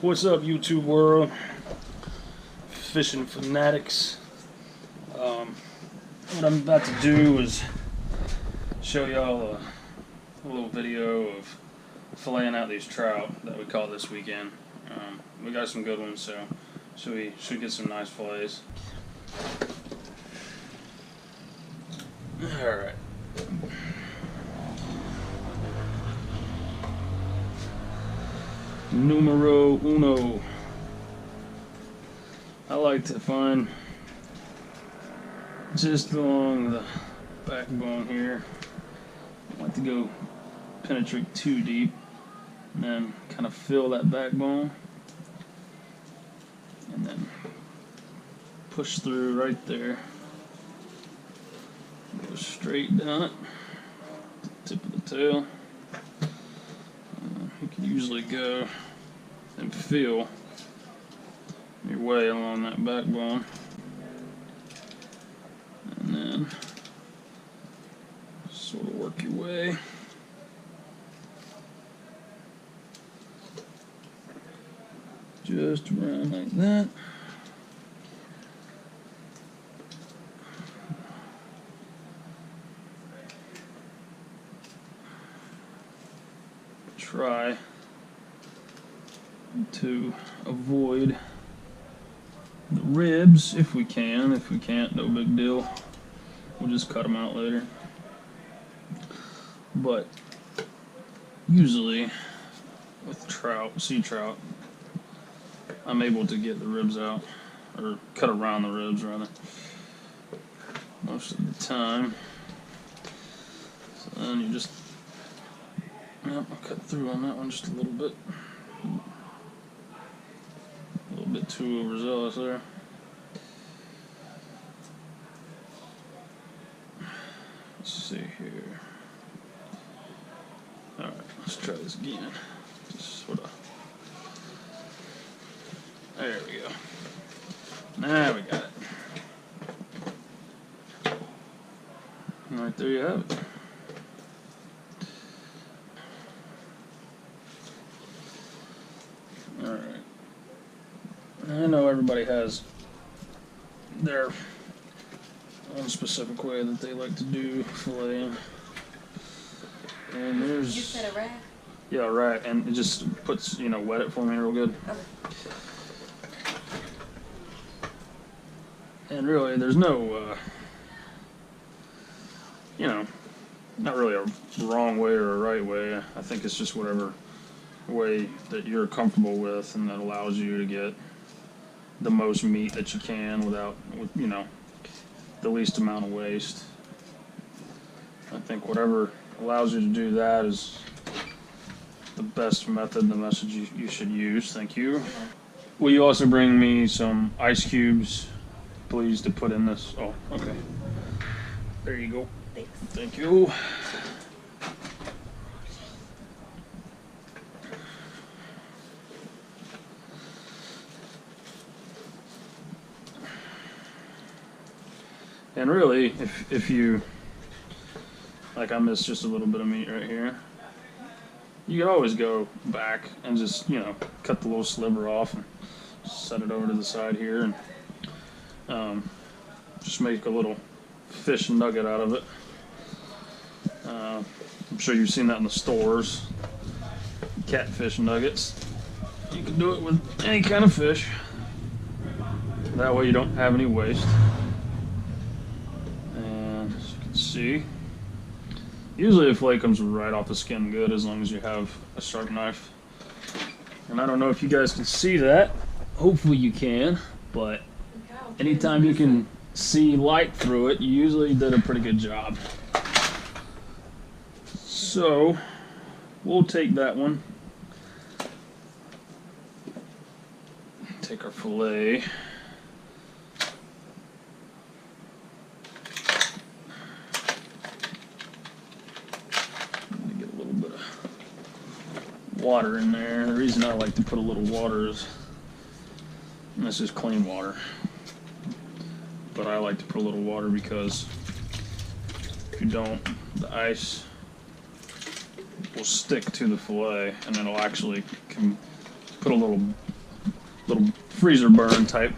What's up, YouTube world? Fishing fanatics. What I'm about to do is show y'all a little video of filleting out these trout that we caught this weekend. We got some good ones, so should get some nice fillets. All right. Numero uno. I like to find just along the backbone here. I like to go penetrate too deep and then kind of fill that backbone and then push through right there. Go straight down it, tip of the tail. You can usually go and feel your way along that backbone, and then sort of work your way just around like that. Try to avoid the ribs if we can. If we can't, no big deal. We'll just cut them out later. But usually with trout, sea trout, I'm able to get the ribs out, or cut around the ribs rather, most of the time. So then you just, yep, I'll cut through on that one just a little bit. A little bit too overzealous there. Let's see here. Alright, let's try this again. Just sort of. There we go. Now we got it. Alright, there you have it. Alright. I know everybody has their own specific way that they like to do filleting. And there's... You said a rack? Yeah, a rack. And it just puts, wet it for me real good. Okay. And really, there's no, not really a wrong way or a right way. I think it's just whatever way that you're comfortable with and that allows you to get the most meat that you can without, the least amount of waste. I think whatever allows you to do that is the best method, the message you should use. Thank you. Will you also bring me some ice cubes, please, to put in this? Oh, okay. There you go. Thanks. Thank you. And really, if you, like I missed just a little bit of meat right here, you can always go back and just, cut the little sliver off and set it over to the side here and just make a little fish nugget out of it. I'm sure you've seen that in the stores, catfish nuggets. You can do it with any kind of fish. That way you don't have any waste. And as you can see, usually a fillet comes right off the skin good as long as you have a sharp knife. And I don't know if you guys can see that. Hopefully you can, but anytime you can see light through it, you usually did a pretty good job. So we'll take that one. Take our fillet. Get a little bit of water in there. The reason I like to put a little water is, and this is clean water, but I like to put a little water because if you don't, the ice will stick to the fillet and it'll actually put a little little freezer burn type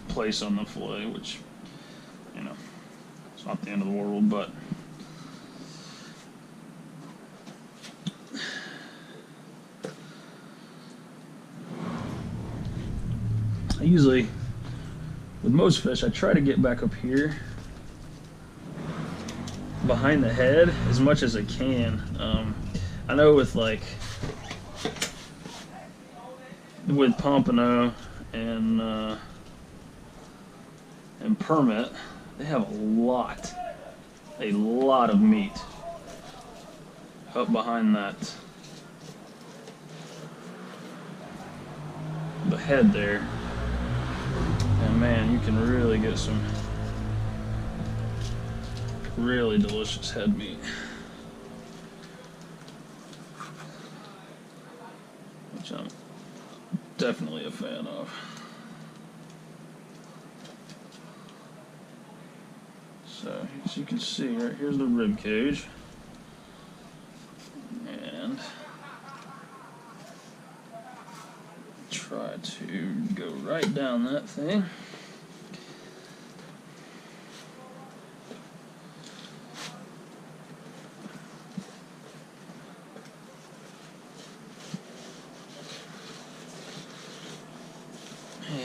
place on the fillet, which, you know, it's not the end of the world, but I usually, with most fish, I try to get back up here behind the head as much as I can. I know with pompano and permit, they have a lot of meat up behind the head there, and man, you can really get some really delicious head meat, which I'm definitely a fan of. So as you can see, right here's the rib cage, and try to go right down that thing.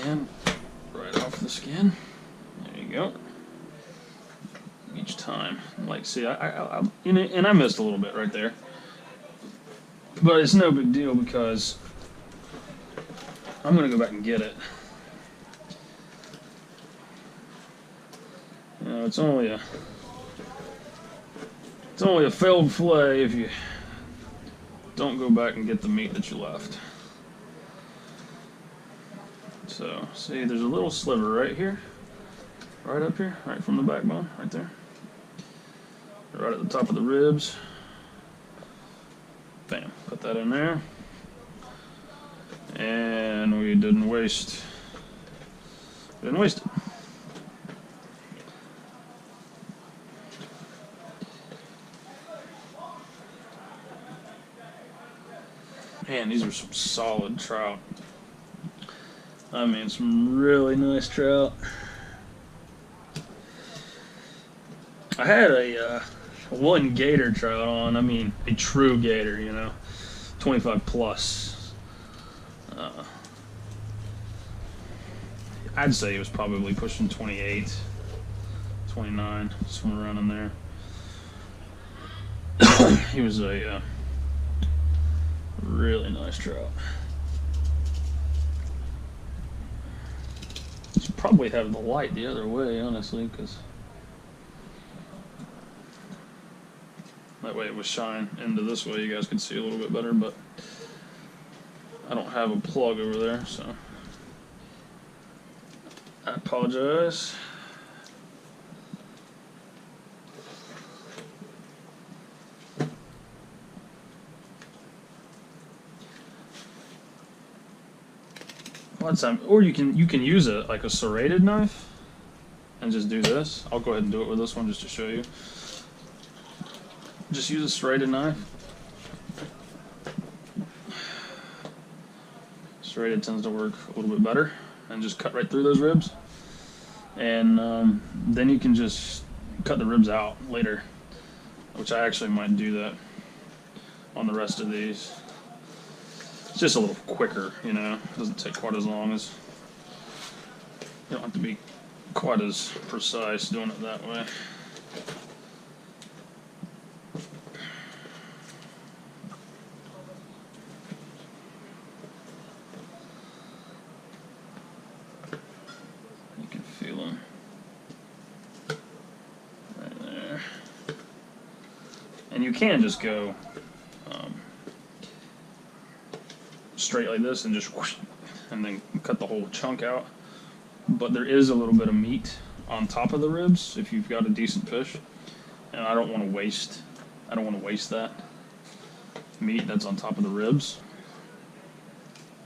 And right off the skin. There you go. Each time, like, see, I and I missed a little bit right there, but it's no big deal because I'm gonna go back and get it. You know, it's only a failed fillet if you don't go back and get the meat that you left. So, see, there's a little sliver right here, right up here, right from the backbone, right there, right at the top of the ribs. Bam, put that in there, and we didn't waste it. Man, these are some solid trout. I mean, some really nice trout. I had a one gator trout on. I mean, a true gator, you know, 25 plus. I'd say he was probably pushing 28, 29, somewhere around in there. He was a really nice trout. Should probably have the light the other way, honestly, because that way it would shine into this way. You guys can see a little bit better, but I don't have a plug over there, so I apologize. Or you can use like a serrated knife and just do this. I'll go ahead and do it with this one just to show you. Just use a serrated knife. Serrated tends to work a little bit better, and just cut right through those ribs. And then you can just cut the ribs out later, which I actually might do that on the rest of these. It's just a little quicker, you know. It doesn't take quite as long as. You don't have to be quite as precise doing it that way. You can feel them right there. And you can just go straight like this and just whoosh, and then cut the whole chunk out. But there is a little bit of meat on top of the ribs if you've got a decent fish, and I don't want to waste that meat that's on top of the ribs.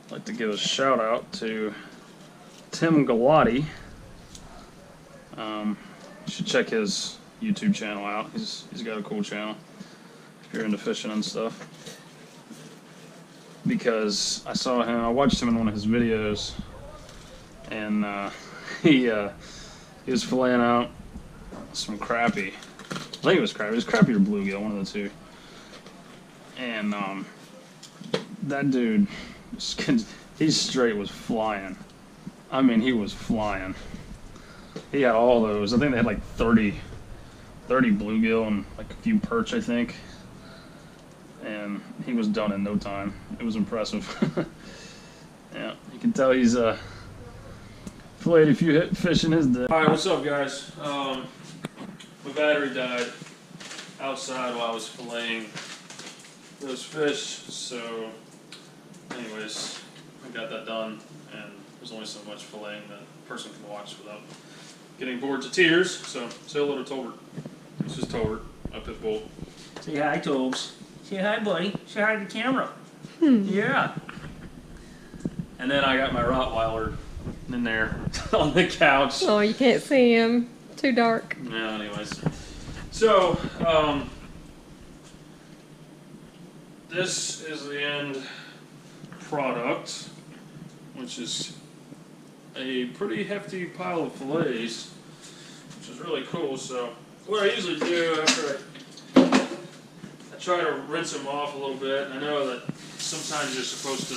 I'd like to give a shout out to Tim Galati. You should check his YouTube channel out. He's got a cool channel if you're into fishing and stuff. because I saw him. I watched him in one of his videos, and he was filleting out some crappie. I think it was crappie. It was crappie or bluegill, one of the two. And that dude, he straight was flying. I mean, he was flying. He had all those. I think they had like 30 bluegill and like a few perch, I think. And he was done in no time. It was impressive. Yeah, you can tell he's filleted a few fish in his day. All right, what's up, guys? My battery died outside while I was filleting those fish. So, anyways, I got that done, and there's only so much filleting that a person can watch without getting bored to tears. So, say hello to Tolbert. This is Tolbert, my pit bull. Say hi, Tobes. Say hi, buddy. Say hi to the camera. Yeah. And then I got my Rottweiler in there on the couch. Oh, you can't see him. Too dark. Yeah, anyways. So, this is the end product, which is a pretty hefty pile of fillets, which is really cool. So, what I usually do after I try to rinse them off a little bit. I know that sometimes you're supposed to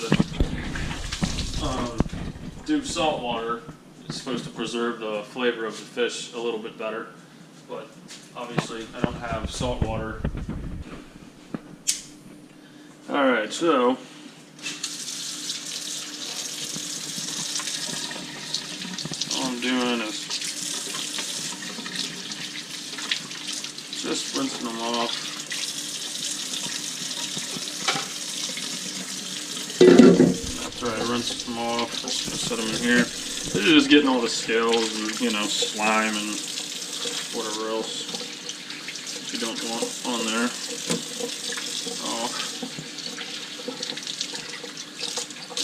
do salt water. It's supposed to preserve the flavor of the fish a little bit better, but obviously I don't have salt water. Alright, so all I'm doing is just rinsing them off. After I rinse them off, I'm just going to set them in here. This is just getting all the scales and, you know, slime and whatever else you don't want on there off.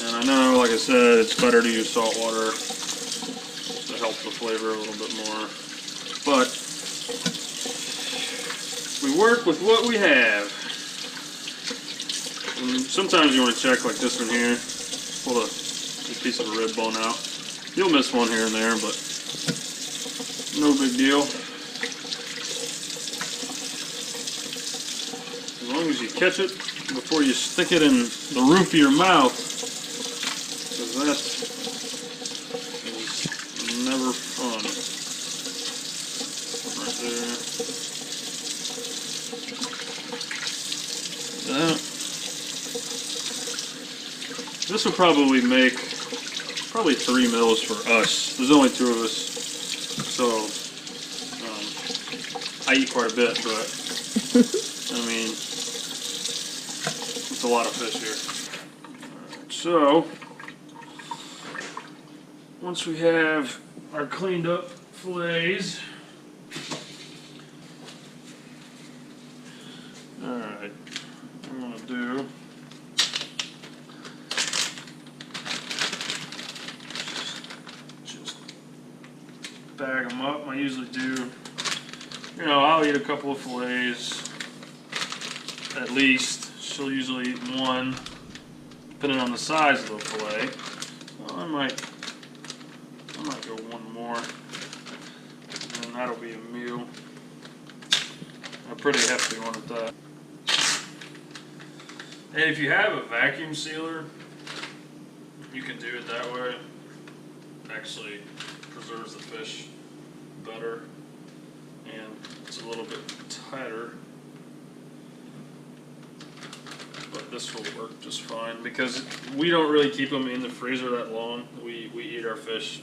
And I know, like I said, it's better to use salt water to help the flavor a little bit more. But we work with what we have. And sometimes you want to check like this one here. Pull a piece of a rib bone out. You'll miss one here and there, but no big deal. As long as you catch it before you stick it in the roof of your mouth, because that is never fun. Right there. That. This will probably make 3 mils for us. There's only 2 of us, so I eat quite a bit, but I mean, it's a lot of fish here. Alright, so once we have our cleaned up fillets, alright, I'm gonna do bag them up. I usually do, you know, I'll eat a couple of fillets at least. She'll usually eat one, depending on the size of the fillet. Well, I might go one more, and then that'll be a meal. A pretty hefty one at that. And if you have a vacuum sealer, you can do it that way. Actually preserves the fish better, and it's a little bit tighter, but this will work just fine because we don't really keep them in the freezer that long. We eat our fish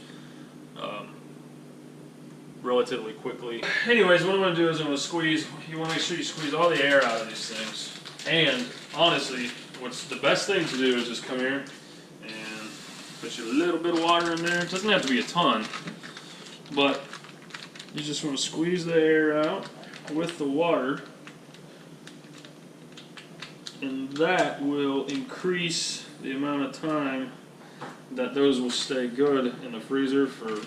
relatively quickly. Anyways, what I'm going to do is I'm going to squeeze. You want to make sure you squeeze all the air out of these things. And honestly, what's the best thing to do is just come here and put you a little bit of water in there. It doesn't have to be a ton, but you just want to squeeze the air out with the water, and that will increase the amount of time that those will stay good in the freezer for.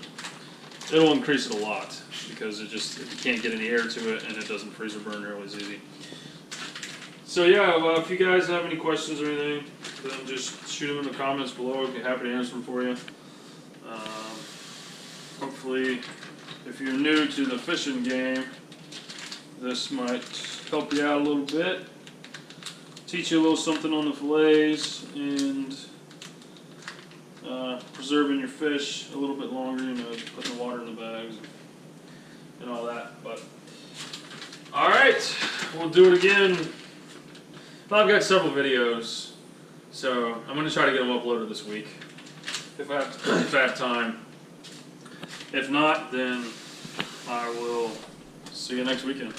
It'll increase it a lot because you can't get any air to it, and it doesn't freezer burn nearly as easy. So yeah, if you guys have any questions or anything, then just shoot them in the comments below. I'd be happy to answer them for you. Hopefully, if you're new to the fishing game, this might help you out a little bit. Teach you a little something on the fillets and preserving your fish a little bit longer, you know, putting the water in the bags and all that. But alright, we'll do it again. Well, I've got several videos, so I'm going to try to get them uploaded this week if I have time. If not, then I will see you next weekend.